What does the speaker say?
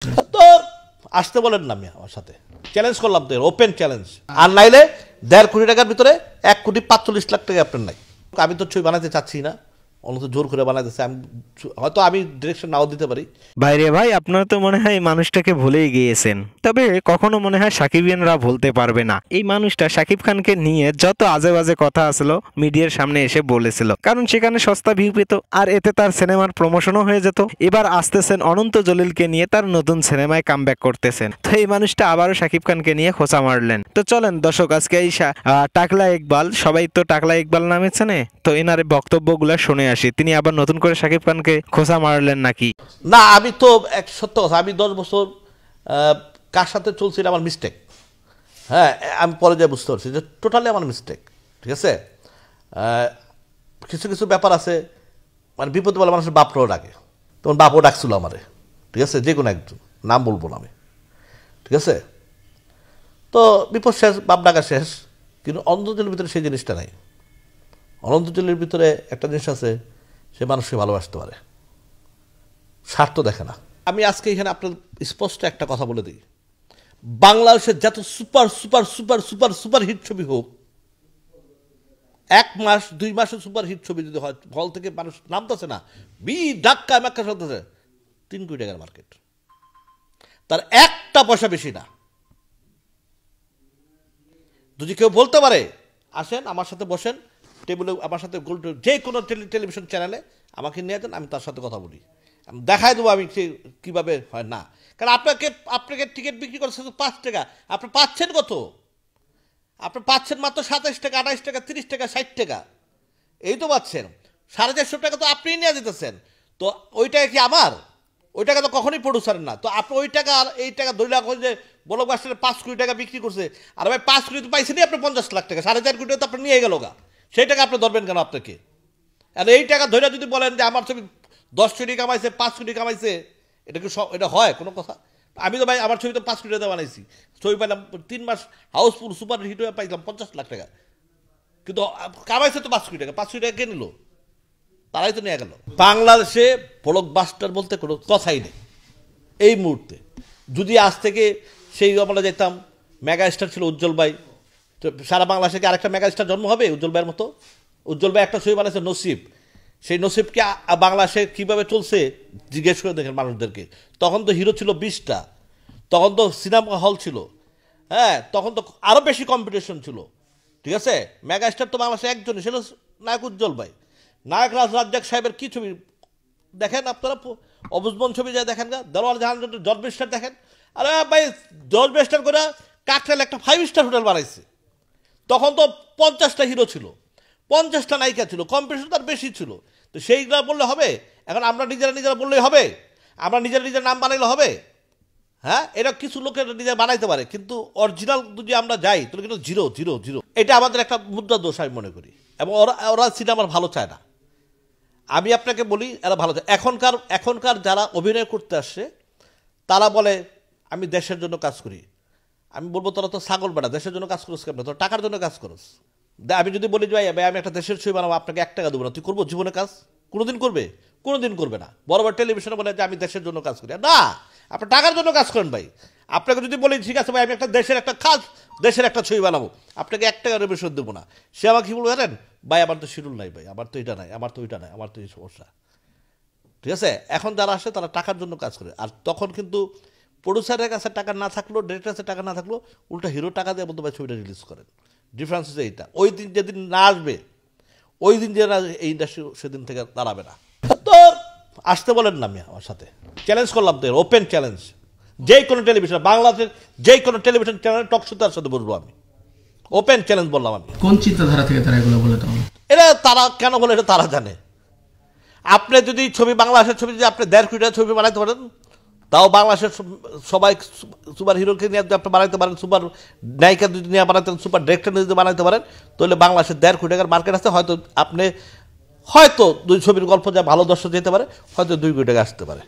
তো আসতে বলেন না, আমি আমার সাথে চ্যালেঞ্জ করলাম, তো ওপেন চ্যালেঞ্জ। আর নাইলে 1.5 কোটি টাকার ভিতরে 1,45,00,000 টাকা আপনার নাই। আমি তো ছবি বানাতে চাচ্ছি না, অন্য জোর করে বানাইতেছে। আমি হয়তো আমি ডিরেকশন নাও দিতে পারি। বাইরে ভাই, আপনারা তো মনে হয় এই মানুষটাকে ভুলেই গিয়েছেন। তবে কখনো মনে হয় সাকিবিয়ানরা ভুলতে পারবে না এই মানুষটা সাকিব খানকে নিয়ে যত আজে বাজে কথা আসলো মিডিয়ার সামনে এসে বলেছিল, কারণ সেখানে সস্তা ভিউ পেত আর এতে তার সিনেমার প্রমোশনও হয়ে যেত। এবার আসতেছেন অনন্ত জলিলকে নিয়ে তার নতুন সিনেমায় কামব্যাক করতেছেন, তো এই মানুষটা আবারও সাকিব খানকে নিয়ে খোঁচা মারলেন। তো চলেন দর্শক, আজকে এই টাকলা ইকবাল, সবাই তো টাকলা ইকবাল নামে চেনে, তো এনার বক্তব্যগুলো শুনে আসি। তিনি আবার নতুন করে সাকিব খানকে খোঁচা মারলেন নাকি? না, আমি তো এক সত্য কথা, আমি 10 বছর কার সাথে চলছি, আমার মিস্টেক। হ্যাঁ, আমি পরে যা বুঝতে পারছি যে টোটালি আমার মিস্টেক। ঠিক আছে, কিছু কিছু ব্যাপার আছে, মানে বিপদে বলে মানুষের বাপরাও ডাকে, তখন বাপও ডাকছিল আমারে। ঠিক আছে, যে কোনো একজন, নাম বলবো না আমি। ঠিক আছে, তো বিপদ শেষ, বাপ ডাকা শেষ। কিন্তু অনন্তজলির ভিতরে সেই জিনিসটা নাই। অনন্তজলির ভিতরে একটা জিনিস আছে, সে মানুষকে ভালোবাসতে পারে, স্বার্থ দেখে না। আমি আজকে এখানে আপনার স্পষ্ট একটা কথা বলে দিই, বাংলাদেশের যত super super super super super hit ছবি হোক, 1 মাস 2 মাসে সুপার হিট ছবি যদি হয়, হল থেকে মানুষ নামতেছে না, ধাক্কা মাক্কা চলতেছে, 3 কোটি টাকার মার্কেট, তার একটা পয়সা বেশি না। যদি কেউ বলতে পারে, আসেন আমার সাথে বসেন টেবিলে, আমার সাথে যে কোনো টেলিভিশন চ্যানেলে আমাকে নিয়ে যান, আমি তার সাথে কথা বলি, দেখাই দেবো আমি কীভাবে হয় না। কারণ আপনাকে টিকিট বিক্রি করছে 5 টাকা, আপনি পাচ্ছেন কত? আপনি পাচ্ছেন মাত্র 27 টাকা, 28 টাকা, 30 টাকা, 60 টাকা, এই তো পাচ্ছেন। 450 টাকা তো আপনিই নিয়ে যেতেছেন। তো ওই টাকা কি আমার? ওই টাকা তো কখনোই প্রডিউসারের না। তো আপনি ওই টাকা আর এই টাকা 2 লাখ যে বড় বাসটারে 5 কোটি টাকা বিক্রি করছে, আর ভাই 5 কোটি তো পাইছেনই আপনি 50 লাখ টাকা, 4.5 কোটি তো আপনি নিয়ে গেল গা, সেই টাকা আপনি ধরবেন কেন আপনাকে? আর এই টাকা ধরে যদি বলেন যে আমার ছবি 10 কোটি কামাইছে, 5 কোটি কামাইছে, এটা কি এটা হয় কোনো কথা? আমি তো ভাই আমার ছবি তো 5 কোটি টাকা বানাইছি, ছবি পাইলাম 3 মাস হাউসফুল সুপার হিট হয়ে পাইলাম 50 লাখ টাকা, কিন্তু কামাইছে তো 5 কোটি টাকা। 5 কোটি টাকা কে নিল? তারাই তো নিয়ে গেল। বাংলাদেশে ব্লকবাস্টার বলতে কোনো কথাই নেই এই মুহূর্তে। যদি আজ থেকে সেই আমরা যেতাম, মেগা স্টার ছিল উজ্জ্বল ভাই, তো সারা বাংলাদেশে কি আরেকটা মেগা স্টার জন্ম হবে উজ্জ্বল ভাইয়ের মতো? উজ্জ্বল ভাই একটা ছবি বানাইছে নসিব, সেই নসিবকে বাংলাদেশে কীভাবে চলছে জিজ্ঞেস করে দেখেন মানুষদেরকে। তখন তো হিরো ছিল 20টা, তখন তো সিনেমা হল ছিল, হ্যাঁ, তখন তো আরও বেশি কম্পিটিশন ছিল। ঠিক আছে, মেগা স্টার তো বাংলাদেশে একজনই ছিল, নায়ক উজ্জ্বল ভাই। নায়ক রাজ্জাক সাহেবের কী ছবি দেখেন আপনারা, অবুজবন ছবি যায় দেখেন গা, দেলোয়ার জাহান জর্জ বেস্টার দেখেন। আরে ভাই, জর্জ বেস্টার করে কাকরাইল একটা 5 স্টার হোটেল বানাইছে। তখন তো 50টা হিরো ছিল, 50টা নায়িকা ছিল, কম্পিটিশন তার বেশি ছিল। তো সেইগুলা বললে হবে? এখন আমরা নিজেরা বললেই হবে? আমরা নিজের নাম বানাইলে হবে? হ্যাঁ, এটা কিছু লোকের নিজে বানাইতে পারে, কিন্তু অরিজিনাল যদি আমরা যাই তাহলে কিন্তু 0 এটা আমাদের একটা মুদ্রা দোষ আমি মনে করি। এবং ওরা সিনেমার ভালো চায় না। আমি আপনাকে বলি, এরা ভালো চায়। এখনকার যারা অভিনয় করতে আসছে তারা বলে আমি দেশের জন্য কাজ করি। আমি বলবো তোরা তো ছাগল বেটা, দেশের জন্য কাজ করছ কেন? তোর টাকার জন্য কাজ করস। আমি যদি বলি ভাই আমি একটা দেশের ছবি বানাবো, আপনাকে 1 টাকা দেবো না, তুই করবো জীবনে কাজ? কোনোদিন করবে? কোনোদিন করবে না। বড় বড় টেলিভিশনে বলে যে আমি দেশের জন্য কাজ করি, না, আপনি টাকার জন্য কাজ করেন ভাই। আপনাকে যদি বলি ঠিক আছে ভাই আমি একটা দেশের একটা ছবি বানাবো, আপনাকে 1 টাকা রেমিশন দেবো না, সে আমাকে কি বলবো জানেন? ভাই আমার তো শিডিউল নাই, ভাই আমার তো এটা নাই, আমার তো ওইটা নাই, আমার তো এই সমস্যা। ঠিক আছে, এখন যারা আসে তারা টাকার জন্য কাজ করে। আর তখন কিন্তু প্রডিউসারের কাছে টাকা না থাকলেও, ডিরেক্টরের কাছে টাকা না থাকলেও, উল্টা হিরো টাকা দিয়ে বলতে ভাই ছবিটা রিলিজ করেন। ডিফারেন্স হচ্ছে এইটা। ওই দিন যেদিন না আসবে, ওই দিন যে এই ইন্ডাস্ট্রি সেদিন থেকে দাঁড়াবে না। তো আসতে বলেন না, আমি আমার সাথে চ্যালেঞ্জ করলাম, তো ওপেন চ্যালেঞ্জ। যে কোনো টেলিভিশন, বাংলাদেশের যে কোনো টেলিভিশন চ্যানেল টক শো তার সাথে বলবো, আমি ওপেন চ্যালেঞ্জ বললাম। আমি কোন চিন্তাধারা থেকে তারা এগুলো বলে? তখন এটা তারা কেন বলে এটা তারা জানে। আপনি যদি বাংলাদেশের ছবি যদি আপনি 1.5 কোটি টাকার ছবি বানাইতে পারেন, তাও বাংলাদেশের সবাই সুপার হিরোকে নিয়ে যদি আপনি বানাইতে পারেন, সুপার নায়িকা যদি নিয়ে বানাইতে পারেন, সুপার ডিরেক্টর যদি বানাইতে পারেন, তাহলে বাংলাদেশের 1.5 কোটি টাকার মার্কেট আছে। হয়তো 2 ছবির গল্প যা ভালো দর্শক যেতে পারে, হয়তো 2 কোটি টাকা আসতে পারে।